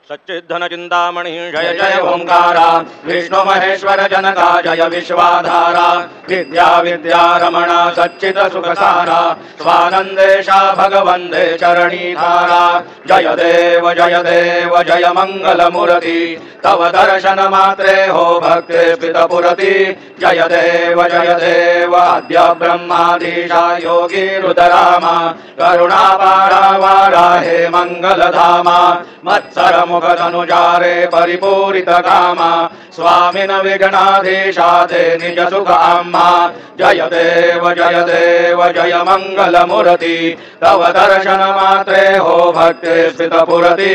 सच्चिद्धन चिंतामणि जय जय ओंकारा विष्णु महेश्वर जनका जय विश्वाधारा विद्या विद्यारमण सच्चिद सुखसारा स्वानंदेशा भगवंदे चरणीधारा जय देव जय मंगल मूर्ति तव दर्शन मात्रे हो भक्ति स्फीतपुरति जय देव अद्य ब्रह्माधीशा योगी रुद्रामा करुणापारा वाराहे मंगलधामा मत्सर मुखधनुजारे परिपूरित कामा स्वामिन विघ्नाधीशाते निज सुख आम्हा जय देव जय मंगल मूर्ति तव दर्शन मात्रे हो भक्ति स्फीतपुरति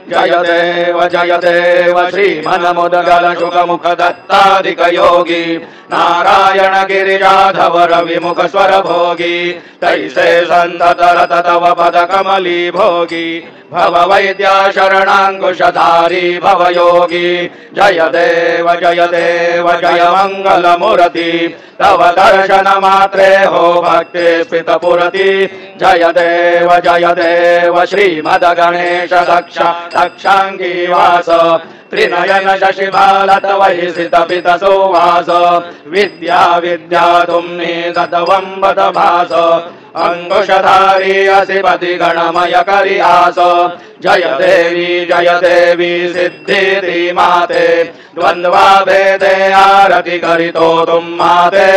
जय देव श्रीमन मुदगल शुक मुख दत्तादिक योगी नारायण गिरिजाधव रविमुख स्वर भोगी तैसे संतत रत तव पद कमली भोगी भव वैद्या शरणांकुशधारी भव योगी जय देव जय मंगल मूर्ति तव दर्शन मात्रे हो भक्ति स्फीतपुरति जय देव श्रीमद गणेश दक्षांगी वास त्रिनयन शशिभालत वैसित पित सुवास विद्या तुम्नि तद्वंबत भास अंकुशधारी असिपति गणमय करियास जय देवी सिद्धि माते द्वंद्वा भेदे आरति करितो तुम माते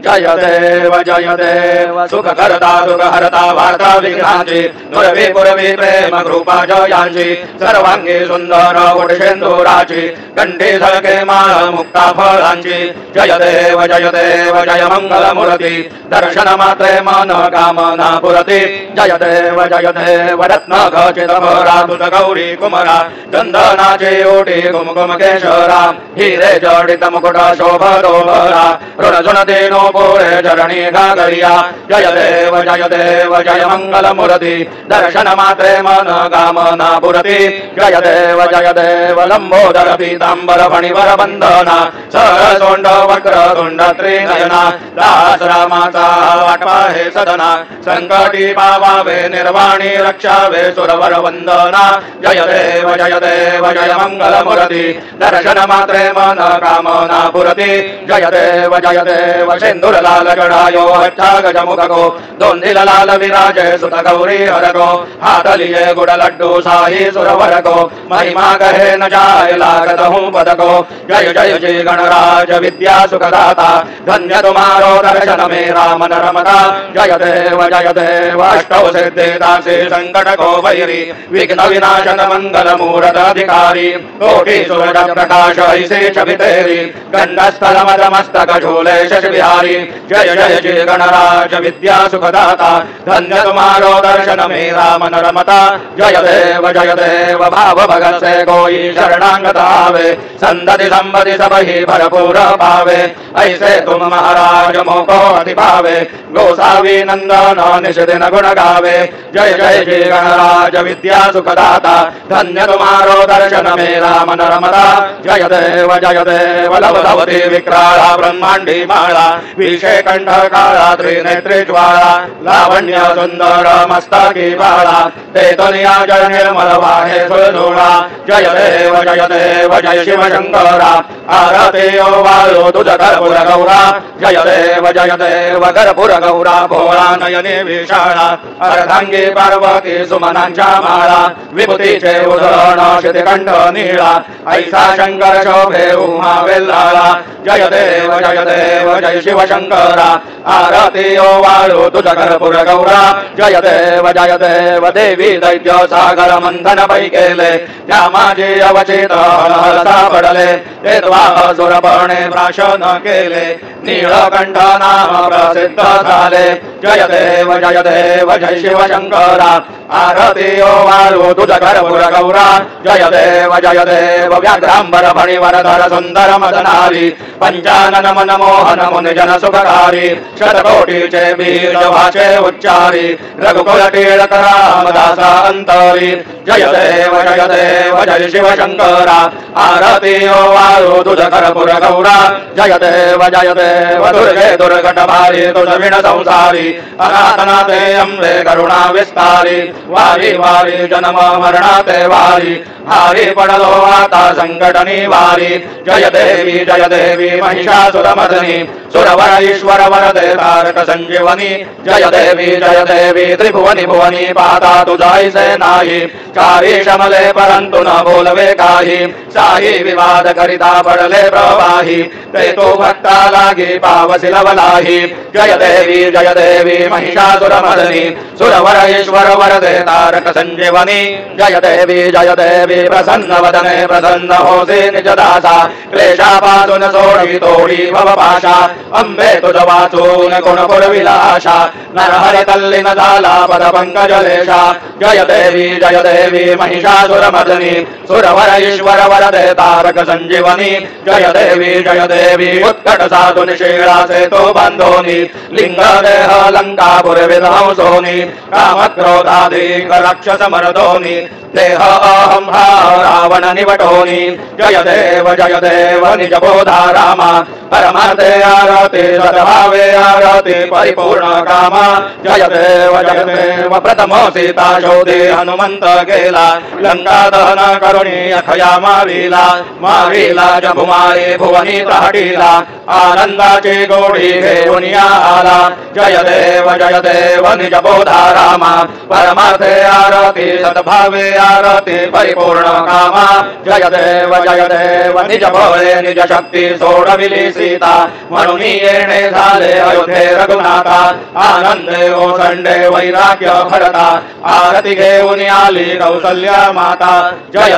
जय देव सुख करता दुख हरता वार्ता विघ्नाची दुर्वी पुरवी प्रेम कृपा जयांची सर्वांगी सुंदर उडशेंदुराची कंठी झळके माळ मुक्ता फळांची जय देव जय मंगल मूर्ति दर्शन मात्रे मन कामना पुरति जय देव रत्न खचित तुझ गौरी कुमरा चंदनाचे ओटी कुमकुम केशरा हिरे जडित मुकुट शोभतो भरा ऋण झुन देनो पोळे चरणी गागरिया जय देव जय मंगल मूर्ति दर्शन मात्रे मन कामना पुरति जय देव लंबोदर पीतांबर फणिवर बंधना सरसोंड वक्र तुंड त्रिनयना दास रामाचा वाटवा हे सदना संकटी पावावे निर्वाणी रक्षावे सुरवर वंदना जय देव जय मंगल मूर्ति दर्शन मात्रे मन कामना पुरति जय देव सिंदूर लाल जड़ायो अच्छा गज मुख को दोंदिल लाल विराजे सुत गौरी हर को हाथ लिए गुड़ लड्डू शाही सुरवर को महिमा कहे न जाए लागत हूँ पद को जय जय गणराज विद्या सुखदाता धन्य तुम्हारो दर्शन मेरा मन रमता जय देव अष्टौ सिद्धिदासी संकट को वैरी विघ्न विनाशक मंगल मूर्त अधिकारी कोटि सूरज प्रकाश ऐसे छवितेरी गंडस्थल मद मस्तक झूले शश बिहारी जय जय गणराज विद्या सुखदाता धन्य तुम्हारो दर्शन मेरा मन रमता जय देव भाव भगत से कोई शरणागत आवे संतति संपत्ति सब ही भरपूर पावे ऐसे तुम महाराज मोको अति पावे गोसावी नंदन निश दिन गुण गावे जय जय गणराज विद्या सुखदाता धन्य तुम्हारो दर्शन मेरा मन रमता जय देव लवधवती विक्राला ब्रह्मांडी माला विषे कंठ काला त्रिनेत्री ज्वाला लावण्य सुंदर मस्तकी बाला ते दुनिया जय निर्मल वाहे सुरधुळा जय देव जय शिव शंकरा आरती ओ वालो तुझ कर्पूर गौरा जय देव कर्पूर गौरा भोळा नयने विशाळा अर्धांगी पार्वती सुमनांच्या माळा विभूतीचे उधरण शितिकंठ नीळा ऐसा शंकर शोभे उमा वेल्लाळा जय देव जय शिव शंकरा आरती ओ वाळो तुझ कर्पूर गौरा जय देव देवी दैत्य सागर मंथन पै केले त्या माझे अवचित हलहलता पडले ते सुरपणे प्राशन केले नीळकंठ नाम प्रसिद्ध झाले जय देव जय शिव शंकरा आरती ओ वाळो तुझ कर्पूर गौरा जय देव व्याघ्रांबर फणिवरधर सुंदर मदनारी पंचानन मन मोहन मुनि जन सुखकारी शतकोटीचे बीज वाचे उच्चारी रघुकुल टिळक रामदास अंतरी जय देव जय शिव शंकरा आरती ओ वाळो तुझ कर्पूर गौरा जय देव दुर्गे दुर्घट भारी तुझ विण संसारी अनाथनाथे अंबे करुणा विस्तारी वारी वारी जन्म मरणाते वारी भारी पडलो आता संकट निवारी जय देवी महिषासुरमर्दिनी सुरवर ईश्वर वरदे तारक संजीवनी जय देवी त्रिभुवनी भुवनी पाता तुझाईसे नाही चारी शमले परंतु न बोलवे काही साई विवाद करिता पडले प्रवाही ते तो भक्ता लागी पावसी लवलाही जय देवी महिषासुरमर्दिनी सुरवर ईश्वर वरदे तारक संजीवनी जय देवी प्रसन्न वदने प्रसन्न होसे निज दासा क्लेशापासून सोडी तोडी भवपाशा अंबे तुझ वाचून गुण पुरविलाशा नरहरि तल्लीन झाला पद पंकजलेशा जय देवी महिषासुरमर्दिनी सुरवर ईश्वर वरदे तारक संजीवनी जय देवी उत्कट साधु निशीळासे तो बांधोनी लिंग देह लंकापुर विध्वंसोनी काम क्रोधाधिक राक्षस मर्दोनी देह अहं रावण निवटोनी जय देव निज बोधा रामा परमार्थे आरती सद्भावे आरती परिपूर्ण कामा जय देव प्रथम सीता शोधे हनुमंत गेला लंका दहन करुणी अखया माविला जभुमारी भुवनी तहटीला आनंदाची गोडी घेऊन आला जय देव निज बोधा रामा परमार्थे आरती सद्भावे आरती परिपूर्ण कामा जय देव निज भोळे निज शक्ती सोडविली सीता म्हणून येणे झाले अयोध्ये रघुनाथा आनंदे ओसंडे वैराग्य भरता आरती घेऊन आली कौसल्या माता जय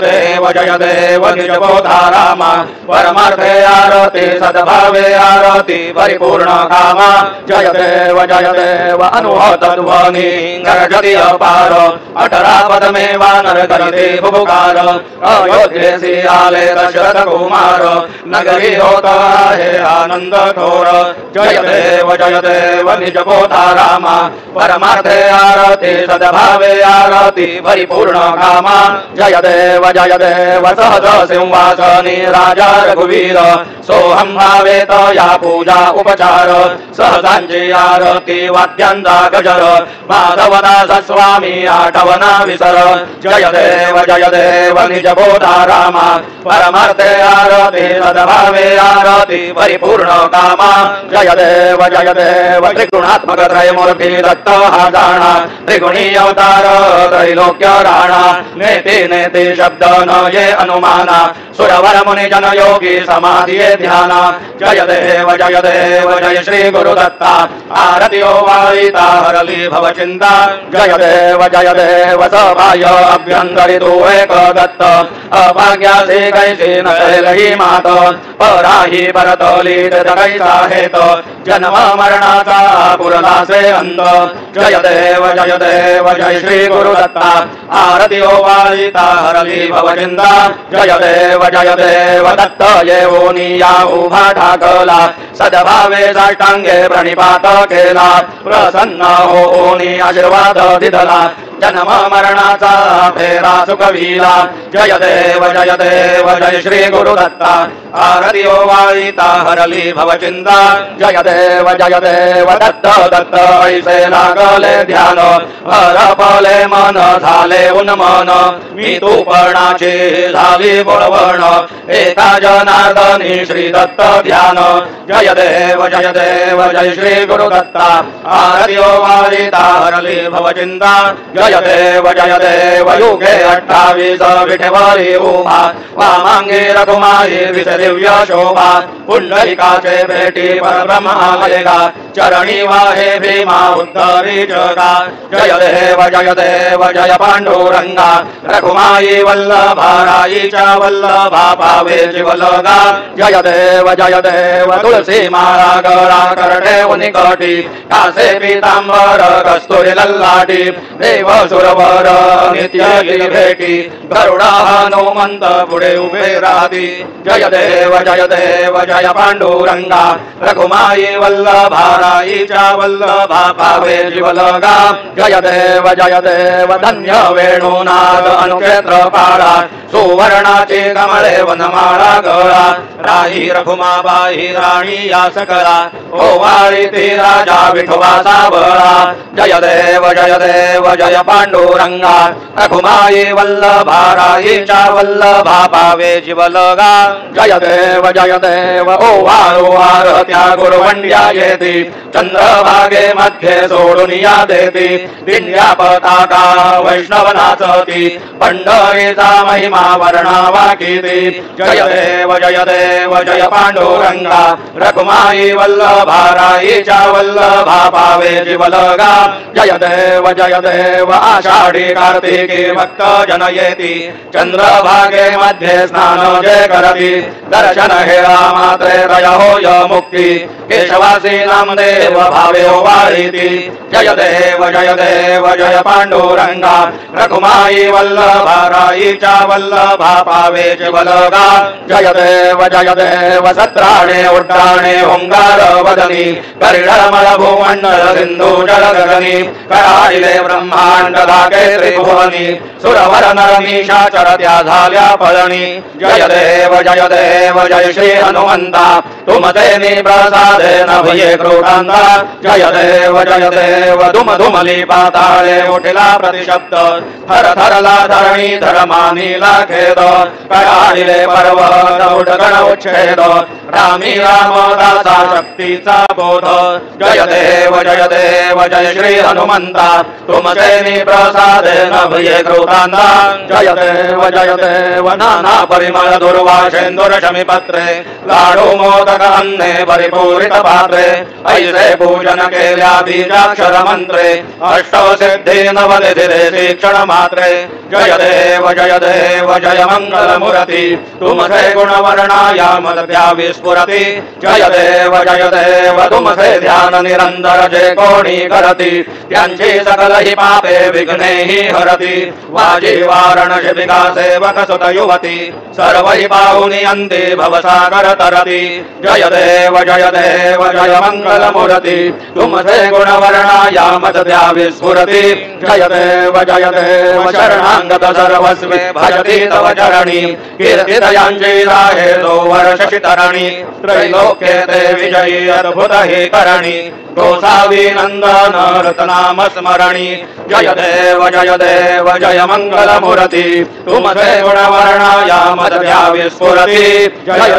देव निज बोधा रामा परमार्थे आरती सद्भावे आरती परिपूर्ण कामा जय देव अनुहत ध्वनी गर्जति अपार 18 पदमे वानर करते भुभुकार अयोध्येसी आले दशरथ कुमार नगरी होता है आनंद थोर जय देव निज बोधा रामा परमार्थे आरती सद्भावे आरती परिपूर्ण कामा जय देव सहज सिंहासनी राजा रघुवीर सोहम भावेत या पूजा उपचार सहजांची आरती वाद्यांचा गजर माधवदास स्वामी आठवना विसर जय देव निज बोधा रामा परमार्थे आरती सद्भावे आरती परिपूर्ण कामा जय देव त्रिगुणात्मक त्रयमूर्ती दत्त हा जाणा त्रिगुणी अवतार त्रैलोक्य राणा नेते शब्द न ये अनुमाना सुरवर मुनि जन योगी समाधिये ध्याना जय देव जय श्री गुरुदत्ता आरती ओवाळिता हरली भव चिंता जय देव सभाय अभ्यंतरी तू एक दत्त अभाग्यासी कैसी नही मात पराही परतली कैसा हेत जन्म मरणाचा पुरलासे अंत जय देव जय श्री गुरुदत्ता आरती ओवाळिता हरली भवचिंता जय देव दत्त येऊनी या उभा ठाकला सद्भावे साष्टांगे प्रणिपात केला प्रसन्न होऊनी आशीर्वाद दिधला जन्म मरणाचा फेरा सुखविला जय देव जय श्री गुरुदत्ता आरती ओवाळिता हरली भवचिंता जय देव दत्त ऐसे लागले ध्यान हरपले मन झाले उन्मन मी तूपणाची झाली बोळवण एका जनार्दनी श्री दत्त ध्यान जय देव जय श्री गुरुदत्ता आरती ओवाळिता हरली भवचिंता जय देव युगे 28 विठेवरी उभा वामांगी रघुमाई विसदिव्य शोभा पुंडलिकाचे भेटी परब्रह्मालेगा चरणी वाहे भीमा उत्तरी जगा जय देव जय पांडुरंगा रघुमाई वल्लभा राईच्या वल्लभा पावे जीवलगा जय देव तुलसी माळा गळा करडे उनिकटी कासे पीतांबर कस्तुरी लल्लाटी देव सुरवर नित्य गिरी भेटी गरुडा हनुमंत पुढे उभे राहती जय देव जय पांडुरंगा रघुमाई वल्लभा राईच्या वल्लभा पावे जीवलगा जय देव धन्य वेणुनाद अनुक्षेत्र पाळा सुवर्णाची कमळे वनमाळा गळा राही रघुमाबाई राणी या सकळा ओवाळी ती राजा विठोबा सावळा जय देव जय पांडुरंगा रघुमाई वल्लभाराई च वल्लभा पावे जीवलगा जय देव ओ वारो त्या गुरुवंड्या येती चंद्रभागे मध्ये सोडून या देती दिंड्या पताका वैष्णव नाचती पंढरीचा महिमा वर्णावा कीती जय देव जय पांडुरंगा रघुमाई वल्लभाराई च वल्लभा पावे जीवलगा जय देव आषाढी कार्तिकी भक्त जन येती चंद्रभागे मध्ये स्नान जे करती दर्शन हे मात्रे दया होय मुक्ती केशवासी नामदेव भावे वाळीती जय देव जय पांडुरंगा रघुमाई वल्लभाराई च वल्लभा पावे जीवलगा जय देव सत्राणे उड्डाणे ओंकार वदनी करिडमल भूमंडल सिंधू जल गगनी कराळिले ब्रह्मांड धागे त्रिभुवनी सुरवर नरमीशाचर त्या झाल्या फळणी जय देव जय श्री हनुमंता तुमते प्रसादेन भये क्रोधांता जय देव धुम धुमली पाताळे उठिला प्रतिशब्द थर थरला धरणी धर्मानीला खेद कराळिले पर्वत उडगण उच्छेद रामी रामदासा शक्तीचा बोध जय देव जय श्री हनुमंता तुमते प्रसादेन भये क्रोधांता जय देव नाना परिमळ दुर्वासेंदुर शमीपत्रे लाडू मोदक अन्ने परिपूरित पात्रे ऐसे पूजन केल्या बीजाक्षर मंत्रे अष्टौ सिद्धी नवनिधिरे शिक्षण मात्रे जय देव जय मंगल मूर्ती तुमसे गुणवर्णाया मदत्या विस्फुरती जय देव तुमसे ध्यान निरंतर जे कोणी करती त्यांची सकल ही पापे विघ्ने ही हरती वाजी वारण शिबिका सेवक सुत युवती सर्व ही पाहुनी अंती भवसागर तरती जय देव जय मंगल मूर्ती तुमसे गुणवर्णाया मदत्या विस्फुरती जय देव शरणांगत सर्वस्वे भजती तव चरणी कीर्तिदयांची राहे लो वर्षि तरणी त्रैलोक्ये ते विजयी अद्भुत हे करणी गोसावी नंदन रतनाम स्मरणी जय देव जय मंगल मूर्ती तुमसे गुणवर्णाया मदत्या विस्फुरती जय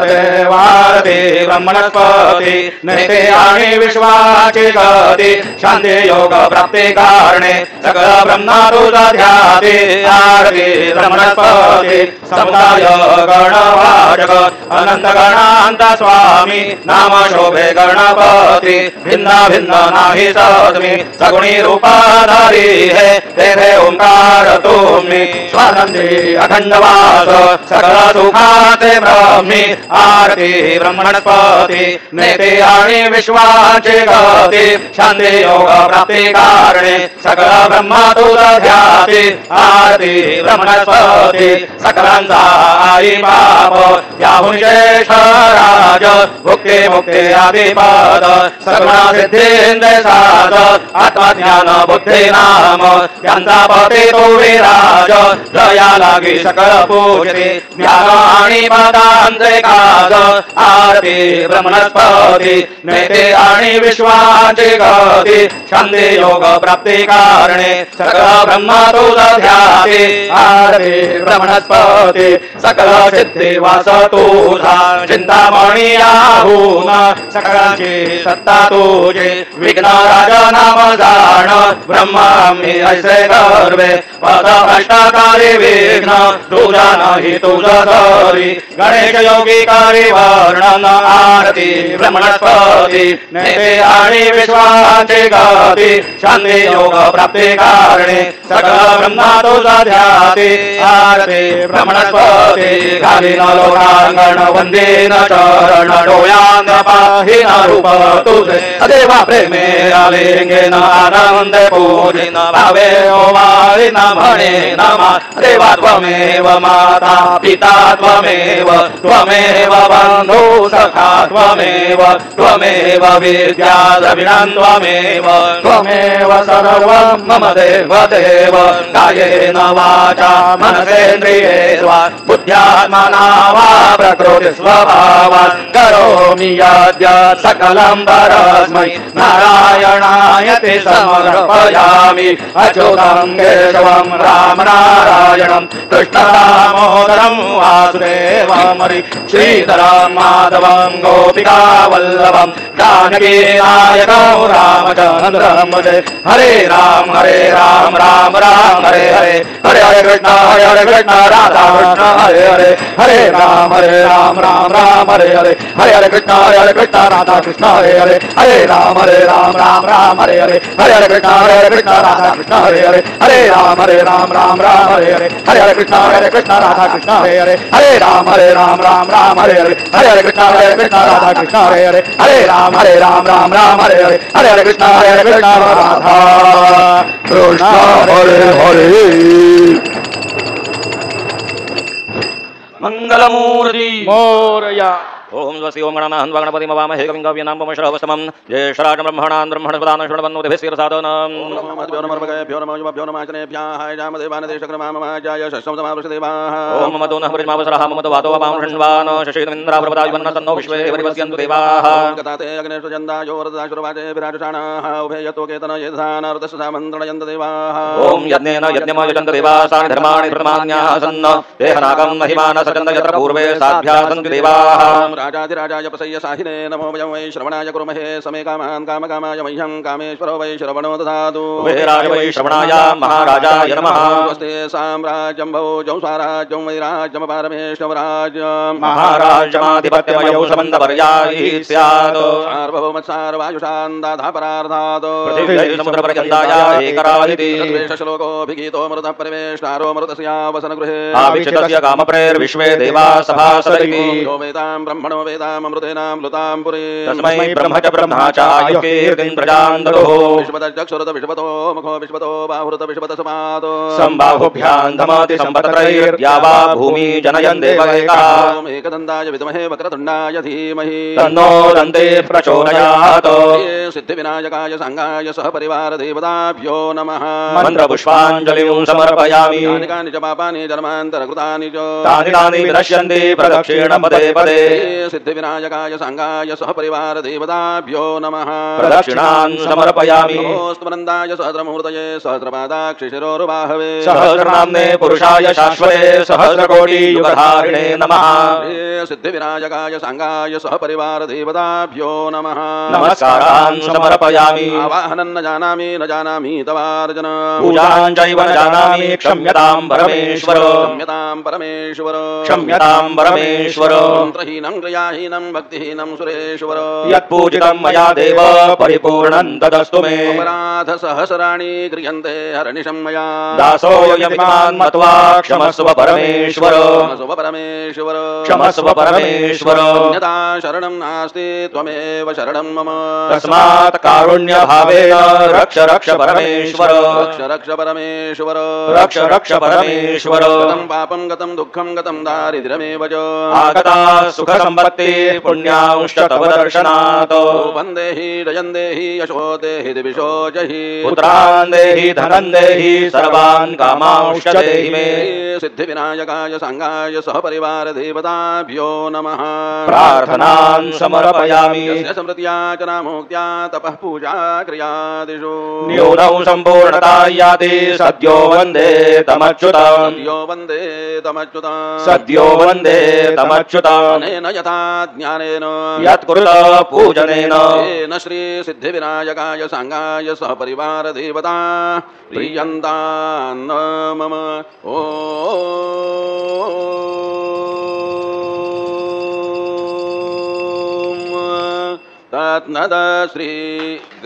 देव आरती ब्रह्मणस्पती नेते आणि विश्वाची गती शांती योग प्राप्ती कारणे सगळ ब्रह्मा तुझा ध्याती आरती ब्रह्मणस्पती समुदाय गणवाचक अनंत गणांत स्वामी नाम शोभे गणपती भिन्न भिन्न नाही सस्मी सगुणी रूपाधारी है तेरे ओंकार तुम्ही स्वानंदी अखंड वास सकल सुखाचे ब्रह्मी आरती ब्रह्मणस्पती नेते आणि विश्वाची गती शांती योग प्राप्ती कारणे सकल ब्रह्मा तुझा ध्याती आरती ब्रह्मणस्पती सकलांचा आई बाप याहुन ज्येष्ठ राज भुक्ती मुक्ती आदिपद सगुणा सिद्धींद्र साध आत्मज्ञान बुद्धी नाम त्यांचा पती तो विराज जया लागी सकल पूजते ज्ञान आणि पदांचे काज आरती ब्रह्मणस्पती नेते आणि विश्वाची गती शांती योग प्राप्ती कारणे सकल ब्रह्मा तुझा ध्याती आरती ब्रह्मणस्पती सकल सिद्धी वास तुझा चिंतामणी आहून सकळांची सत्ता तुझे विघ्न राज नाम जाण ब्रह्मामी ऐसे गर्वे पद भ्रष्टकारी विघ्न तुझा नाही तुझा तरी गणेश योगी कारी वर्णन आरती ब्रह्मणस्पती नेते आणि विश्वाची गती शांती योग प्राप्ती कारणे सकल ब्रह्मा तुझा ध्याती आरती ब्रह्मणस्पती घालीन लोकांगण वंदीन चरण डोळ्यांग पाहिन रूप तुझे देवा प्रेमे आलिंगेन आनंद पूजिन भावे ओवाळीन ब्रह्मणे नमः देवा त्वमेव माता पिता त्वमेव त्वमेव बन्धु सखा त्वमेव त्वमेव विद्या द्रविणं त्वमेव सर्वं मम देव देव कायेन वाचा मनसेन्द्रियेर्वा बुद्ध्यात्मना वा प्रकृतिस्वभावात् करोमि यद्यत् सकलं परस्मै नारायणाय ते समर्पयामि अच्युतं केशवं राम नारायणं कृष्णदामोदरं वासुदेवं हरि श्रीधरं माधवं गोपिकावल्लभं जानकीनायकं रामचन्द्रं भजे हरे राम राम राम हरे हरे हरे हरे कृष्ण राधा कृष्ण हरे हरे हरे राम राम हरे हरे हरे हरे कृष्ण राधा कृष्ण हरे हरे हरे राम राम हरे हरे हरे हरे कृष्ण राधा कृष्ण हरे हरे हरे राम हरे हरे हरे हरे कृष्ण राधा कृष्ण हरे हरे हरे राम राम हरे हरे हरे हरे कृष्ण राधा कृष्ण हरे हरे हरे राम राम हरे हरे हरे हरे कृष्ण राधा कृष्ण हरे हरे मंगलमूर्ति मोरया ओम स्वस्ति ओम गणानाहं गणपतिं वामहे कविं कव्यनां पमश्रवस्तमं ज्येष्ठराजं ब्रह्मणां ब्रह्मणस्पदानं शृण्वन्नोतिभिस्सिरसादनं ओम ओम मम दोनः परिमावसरः मम तो वातो वां षण्वान शशिन्द्रावृतायुवन्न तन्नो विश्वे वरिवस्यन्तु देवाः गताते अग्नेशचन्दायो वरदाशुरवाचे विराजशाणाः उभयतो केतन येधानार्दशसामन्त्रणयन्त देवाः ओम यज्ञेन यज्ञमयजन्त देवासानि धर्माणि प्रमाण्याः सन्न देहनागं महिमान सचन्द यत्र पूर्वे साध्या सन्ति देवाः राजाधिराजाय प्रसय्य साहिने नमो वयं वै श्रवणाय कुर्महे समे कामान् कामकामाय मह्यं कामेश्वरो वै श्रवणो दधातु राज वै श्रवणाय महाराजाय नमः स्वस्ति साम्राज्यं भौजं स्वाराज्यं वैराज्यमपारमेश्वराज्यं महाराजमाधिपत्यमयौ समन्तपर्यायी स्यात् सार्वभौमत्सार्वायुषान् दाधापरार्धात् पृथिव्यै समुद्रपर्यन्ताय एकराजिति श्लोकोऽभिगीतो मरुतः परिवेष्टारो मरुतस्यावसनगृहे आविचितस्य कामप्रेर्विश्वे देवा सभासरिति यो वेदां ब्रह्मणो वेदामृतेनां लुतां पुरी तस्मै ब्रह्म च ब्रह्मा च आयुकीर्तिं प्रजां ददुः विश्वतश्चक्षुरत विश्वतो मुखो विश्वतो बाहुरत विश्वत समातो सम्बाहुभ्यां धमति सम्पत्त्रैर्या वा भूमि जनयन् देवैका एकदन्ताय विद्महे वक्रतुण्डाय धीमहि तन्नो दन्ते प्रचोदयात् सिद्धिविनायकाय सांगाय सह परिवार देवताभ्यो नमः मन्त्रपुष्पाञ्जलिं समर्पयामि यानि कानि च पापानि जन्मान्तरकृतानि च तानि विनश्यन्ति प्रदक्षिण पदे पदे सिद्धिविनायकाय सांगाय सह परिवार देवताभ्यो नमः प्रदक्षिणान् समर्पयामि नमोस्तमनन्दाय सहस्रमूर्तये सहस्रपादाक्षिशिरोरुबाहवे सहस्रनाम्ने पुरुषाय शाश्वते सहस्रकोटियुगधारिणे नमः सिद्धिविनायकाय सांगाय सह परिवार देवताभ्यो नमः नमस्कारान् समर्पयामि आवाहनं न जानामि तवार्जन पूजां चैव न जानामि क्षम्यतां परमेश्वर क्षम्यतां परमेश्वर मन्त्रहीनं क्रियाहीनं भक्तिहीनं सुरेश्वर यत्पूजितं मया देव परिपूर्णं तदस्तु मे अपराध सहस्राणि क्रियन्ते हरनिशं मया दासोऽयमिमान् मत्वा क्षमस्व परमेश्वर क्षमस्व परमेश्वर यथा शरणं नास्ति त्वमेव शरणं मम तस्मात् कारुण्यभावेन रक्ष रक्ष परमेश्वर रक्ष परमेश्वर रक्ष परमेश्वर गतं पापं गतं दुःखं गतं दारिद्र्यमेव च आगता सुख संपत्ति पुण्यांश्च तव दर्शनात् वन्देहि जयं देहि यशो देहि दिविशो जहि पुत्रान् देहि धनं देहि सर्वान् कामांश्च देहि मे सिद्धिविनायकाय सांगाय सह परिवार देवताभ्यो नमः प्रार्थनान् समर्पयामि यस्य स्मृत्या च नामोक्त्या तपः पूजा क्रियादिषु न्यूनौ सम्पूर्णता याति सद्यो वन्दे तमच्युतम् सद्यो वन्दे तमच्युतम् अनेन यथा ज्ञानेन यत्कृत पूजनेन येन श्री सिद्धिविनायकाय सांगाय सह परिवार देवता प्रियन्तान् मम ओ तत्नद श्री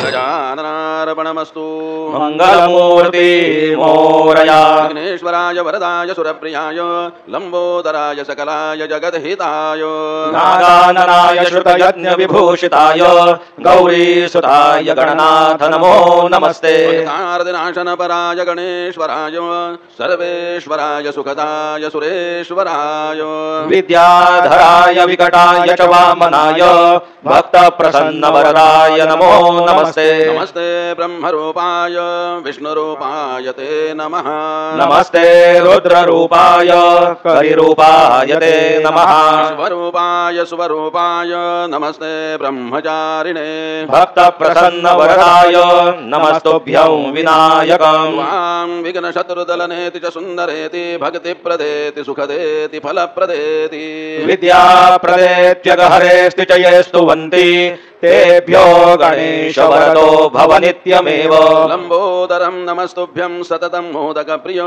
गजाननार्पणमस्तु मंगलमूर्ति मोरया विघ्नेश्वराय वरदाय सुरप्रियाय लंबोदराय सकलाय जगद्हिताय नागाननाय श्रुतयज्ञ विभूषिताय गौरीसुताय गणनाथ नमो नमस्ते नाशनपराय गणेश्वराय सर्वेश्वराय सुखदाय सुरेश्वराय विद्याधराय विकटाय च वामनाय भक्त प्रसन्न वरदाय नमो नमस्ते नमस्ते ब्रह्मरूपाय विष्णुरूपाय ते नमः नमस्ते रुद्ररूपाय करिरूपाय ते नमः स्वरूपाय नमस्ते ब्रह्मचारिणे भक्त प्रसन्न वरदाय नमस्तुभ्यं विनायकम् वां विघ्न शत्रुदलनेति च सुन्दरेति भक्तिप्रदेति सुखदेति फलप्रदेति विद्याप्रदेत्यगहरेस्ति च ये स्तुवन्ति तेभ्यो गणेश वरदो भव नित्यमेव लंबोदरं नमस्तुभ्यं सततं मोदकप्रिय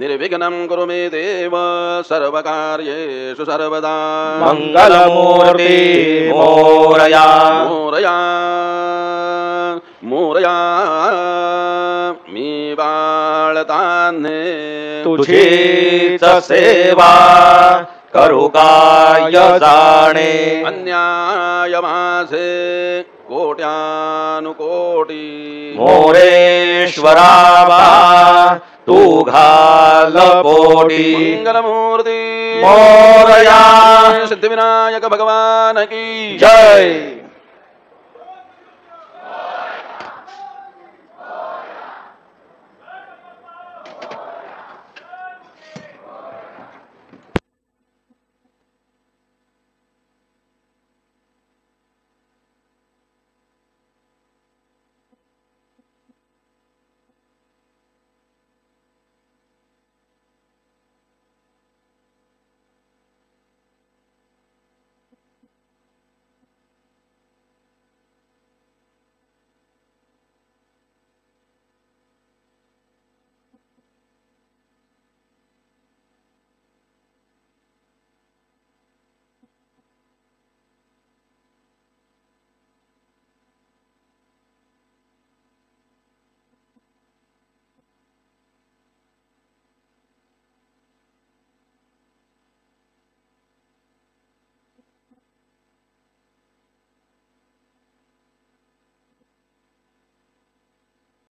निर्विघ्नं कुरु मे देव सर्वकार्येषु सर्वदा मंगलमूर्ति मोरया मोरया मोरया मी बाळताने तुझीच सेवा करू काय जाणे अन्याय माझे कोट्यानुकोटी मोरेश्वरावा तू घाल पोटी मंगलमूर्ती मोरया सिद्धिविनायक भगवान की जय।